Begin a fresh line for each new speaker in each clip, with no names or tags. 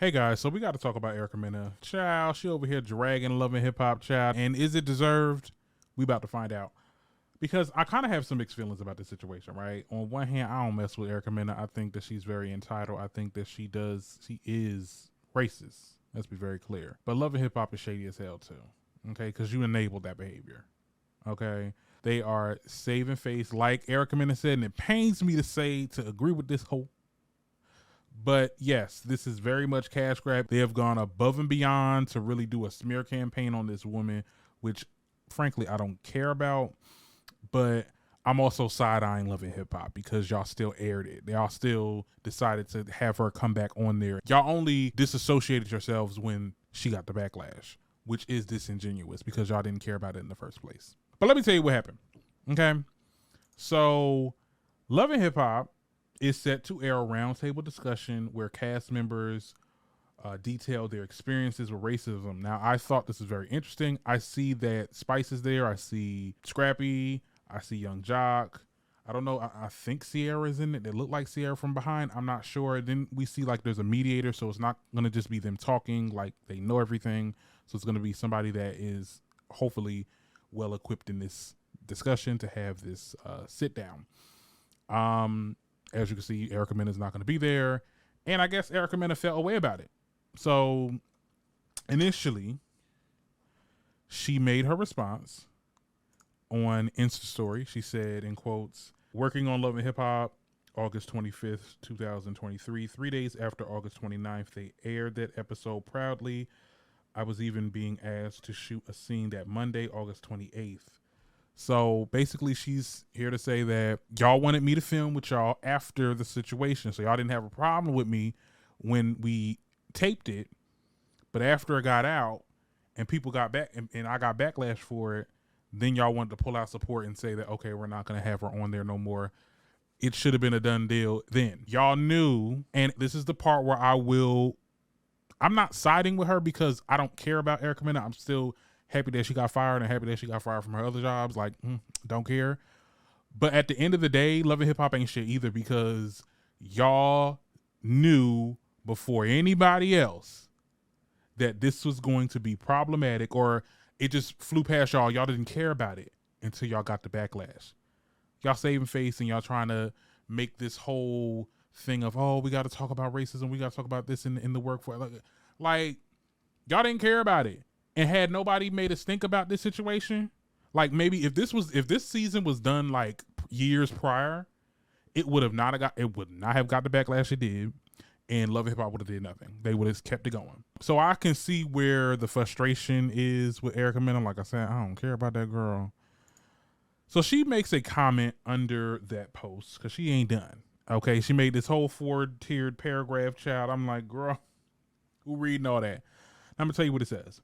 Hey guys, so we got to talk about Erica Mena. Child, she over here dragging Love and Hip Hop, child. And is it deserved? We about to find out. Because I kind of have some mixed feelings about this situation, right? On one hand, I don't mess with Erica Mena. I think that she's very entitled. I think that she is racist. Let's be very clear. But Love and Hip Hop is shady as hell too. Okay, because you enabled that behavior. Okay. They are saving face, like Erica Mena said, and it pains me to agree with this whole. But yes, this is very much cash grab. They have gone above and beyond to really do a smear campaign on this woman, which frankly I don't care about. But I'm also side eyeing Love and Hip Hop because y'all still aired it. Y'all still decided to have her come back on there. Y'all only disassociated yourselves when she got the backlash, which is disingenuous because y'all didn't care about it in the first place. But let me tell you what happened. Okay. So Love and Hip Hop is set to air a roundtable discussion where cast members detail their experiences with racism. Now, I thought this was very interesting. I see that Spice is there. I see Scrappy. I see Young Jock. I don't know. I think Sierra's in it. They look like Sierra from behind. I'm not sure. Then we see like there's a mediator, so it's not going to just be them talking like they know everything. So it's going to be somebody that is hopefully well equipped in this discussion to have this sit down. As you can see, Erica Mena is not going to be there. And I guess Erica Mena felt away about it. So initially, she made her response on Insta Story. She said, in quotes, working on Love and Hip Hop, August 25th, 2023. 3 days after August 29th, they aired that episode proudly. I was even being asked to shoot a scene that Monday, August 28th. So basically, she's here to say that y'all wanted me to film with y'all after the situation. So y'all didn't have a problem with me when we taped it. But after it got out and people got back and I got backlash for it, then y'all wanted to pull out support and say that, okay, we're not going to have her on there no more. It should have been a done deal then. Y'all knew, and this is the part where I'm not siding with her because I don't care about Erica Mena. I'm still happy that she got fired and happy that she got fired from her other jobs. Like, don't care. But at the end of the day, Love and Hip Hop ain't shit either because y'all knew before anybody else that this was going to be problematic, or it just flew past y'all. Y'all didn't care about it until y'all got the backlash. Y'all saving face and y'all trying to make this whole thing of, oh, we got to talk about racism. We got to talk about this in the workforce. Like, y'all didn't care about it. And had nobody made us think about this situation, like maybe if this season was done like years prior, it would not have got the backlash it did, and Love and Hip Hop would have did nothing. They would have kept it going. So I can see where the frustration is with Erica Mena. Like I said, I don't care about that girl. So she makes a comment under that post because she ain't done. Okay, she made this whole 4-tiered paragraph, child. I'm like, girl, who reading all that? I'm gonna tell you what it says.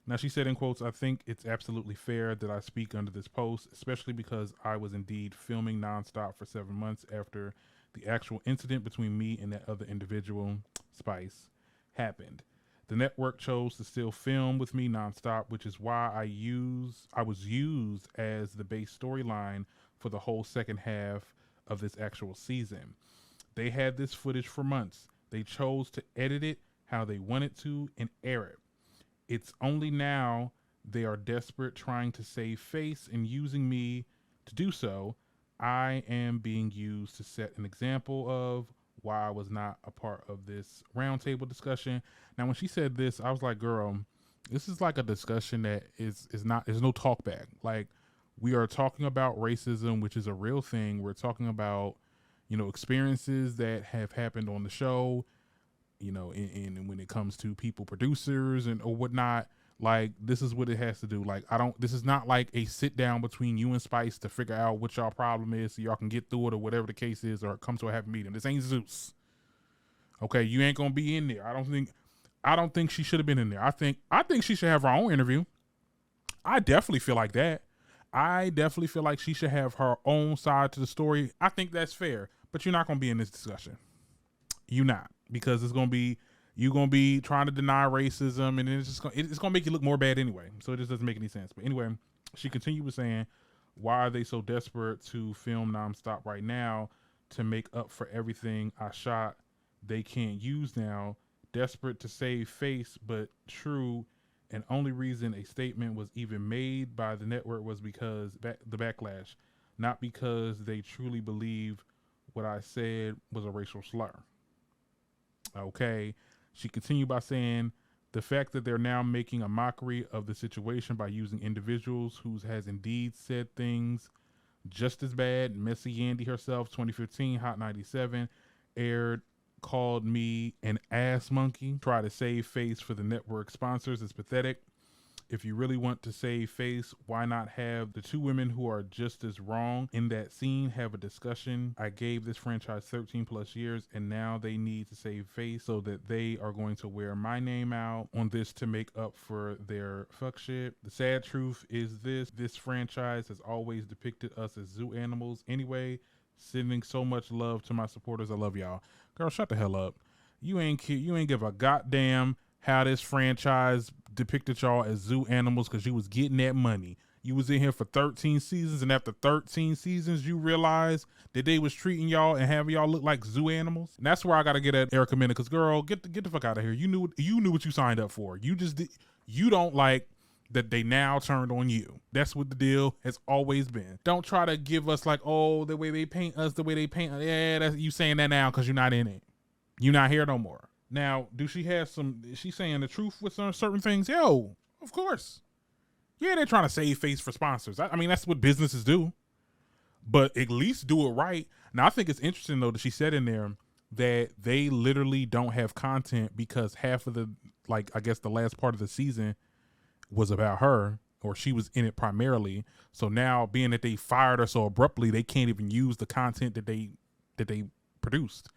Now, she said in quotes, I think it's absolutely fair that I speak under this post, especially because I was indeed filming nonstop for 7 months after the actual incident between me and that other individual, Spice, happened. The network chose to still film with me nonstop, which is why I was used as the base storyline for the whole second half of this actual season. They had this footage for months. They chose to edit it how they wanted to and air it. It's only now they are desperate trying to save face and using me to do so. I am being used to set an example of why I was not a part of this roundtable discussion. Now, when she said this, I was like, girl, this is like a discussion that is not, there's no talk back. Like, we are talking about racism, which is a real thing. We're talking about, experiences that have happened on the show, and when it comes to people producers or whatnot, like this is what it has to do. Like this is not like a sit down between you and Spice to figure out what y'all problem is so y'all can get through it or whatever the case is, or come to a happy medium. This ain't Zeus. Okay, you ain't gonna be in there. I don't think she should have been in there. I think she should have her own interview. I definitely feel like that. I definitely feel like she should have her own side to the story. I think that's fair, but you're not gonna be in this discussion. You not, because you're gonna be trying to deny racism, and it's gonna make you look more bad anyway. So it just doesn't make any sense. But anyway, she continued with saying, "Why are they so desperate to film nonstop right now to make up for everything I shot? They can't use now. desperate to save face, but true. And only reason a statement was even made by the network was because the backlash, not because they truly believe what I said was a racial slur. Okay. She continued by saying, the fact that they're now making a mockery of the situation by using individuals who has indeed said things just as bad. Messy Andy herself, 2015, Hot 97, aired, called me an ass monkey. Try to save face for the network sponsors is pathetic. If you really want to save face, why not have the two women who are just as wrong in that scene have a discussion? I gave this franchise 13 plus years, and now they need to save face so that they are going to wear my name out on this to make up for their fuck shit. The sad truth is this franchise has always depicted us as zoo animals anyway. Sending so much love to my supporters. I love y'all. Girl, shut the hell up. You ain't give a goddamn how this franchise depicted y'all as zoo animals because you was getting that money. You was in here for 13 seasons, and after 13 seasons, you realized that they was treating y'all and having y'all look like zoo animals. And that's where I gotta get at Erica Mena, because girl, get the fuck out of here. You knew what you signed up for. You don't like that they now turned on you. That's what the deal has always been. Don't try to give us like, oh, the way they paint us, yeah, that's you saying that now because you're not in it. You're not here no more. Now, is she saying the truth with some certain things? Yo, of course. Yeah, they're trying to save face for sponsors. I mean, that's what businesses do. But at least do it right. Now, I think it's interesting, though, that she said in there that they literally don't have content because half of the, like, I guess the last part of the season was about her, or she was in it primarily. So now, being that they fired her so abruptly, they can't even use the content that they produced.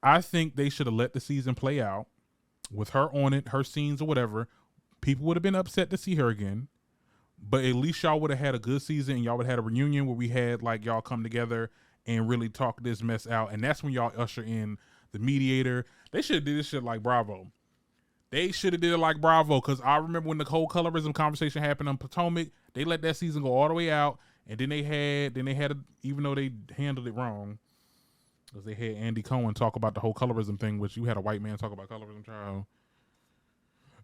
I think they should have let the season play out with her on it, her scenes or whatever. People would have been upset to see her again, but at least y'all would have had a good season, and y'all would have had a reunion where we had like y'all come together and really talk this mess out. And that's when y'all usher in the mediator. They should have did this shit like Bravo. They should have did it like Bravo, because I remember when the whole colorism conversation happened on Potomac, they let that season go all the way out, and then they had even though they handled it wrong, because they had Andy Cohen talk about the whole colorism thing, which you had a white man talk about colorism, child.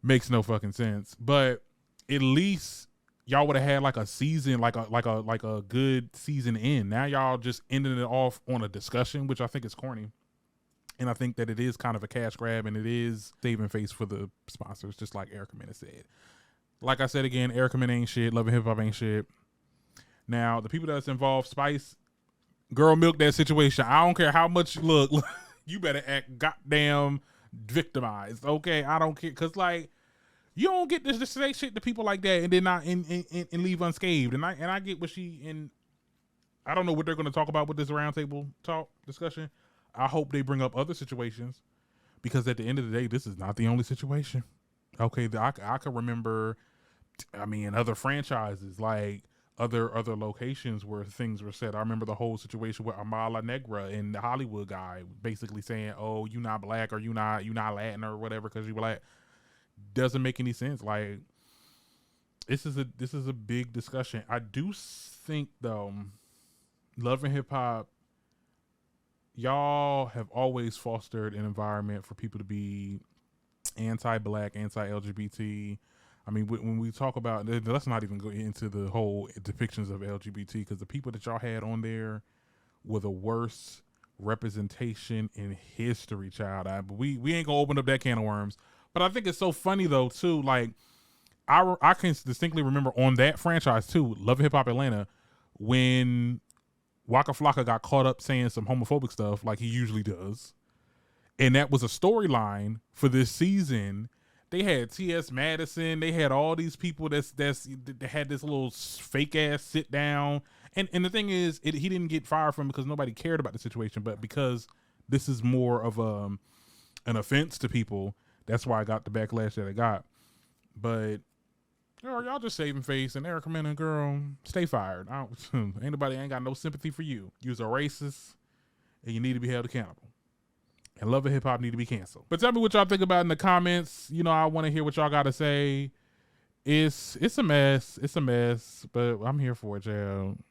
Makes no fucking sense. But at least y'all would have had like a season, like a good season in. Now y'all just ending it off on a discussion, which I think is corny. And I think that it is kind of a cash grab, and it is saving face for the sponsors, just like Erica Mena said. Like I said again, Erica Mena ain't shit. Love and Hip Hop ain't shit. Now, the people that's involved, Spice, girl, milk that situation. I don't care how much you look. You better act goddamn victimized, okay? I don't care, because like you don't get this to say shit to people like that and then not and leave unscathed. And I get what I don't know what they're going to talk about with this roundtable talk discussion. I hope they bring up other situations, because at the end of the day, this is not the only situation. Okay, I can remember, I mean, other franchises, like other locations where things were said. I remember the whole situation with Amala Negra and the Hollywood guy basically saying, "Oh, you not black, or you not Latin or whatever because you black." Doesn't make any sense. Like, this is a big discussion. I do think though, Love and Hip Hop, y'all have always fostered an environment for people to be anti-black, anti-LGBT. I mean, when we talk about, let's not even go into the whole depictions of LGBT, because the people that y'all had on there were the worst representation in history, child. But we ain't gonna open up that can of worms. But I think it's so funny though too. Like I can distinctly remember on that franchise too, Love and Hip Hop Atlanta, when Waka Flocka got caught up saying some homophobic stuff like he usually does, and that was a storyline for this season. They had T.S. Madison. They had all these people that had this little fake ass sit down. And the thing is, he didn't get fired from it because nobody cared about the situation, but because this is more of an offense to people. That's why I got the backlash that I got. But girl, y'all just saving face, and Erica Mena, girl, stay fired. Ain't got no sympathy for you. You're a racist, and you need to be held accountable. And Love and Hip Hop need to be canceled. But tell me what y'all think about in the comments. You know, I want to hear what y'all got to say. It's a mess. It's a mess, but I'm here for it, y'all.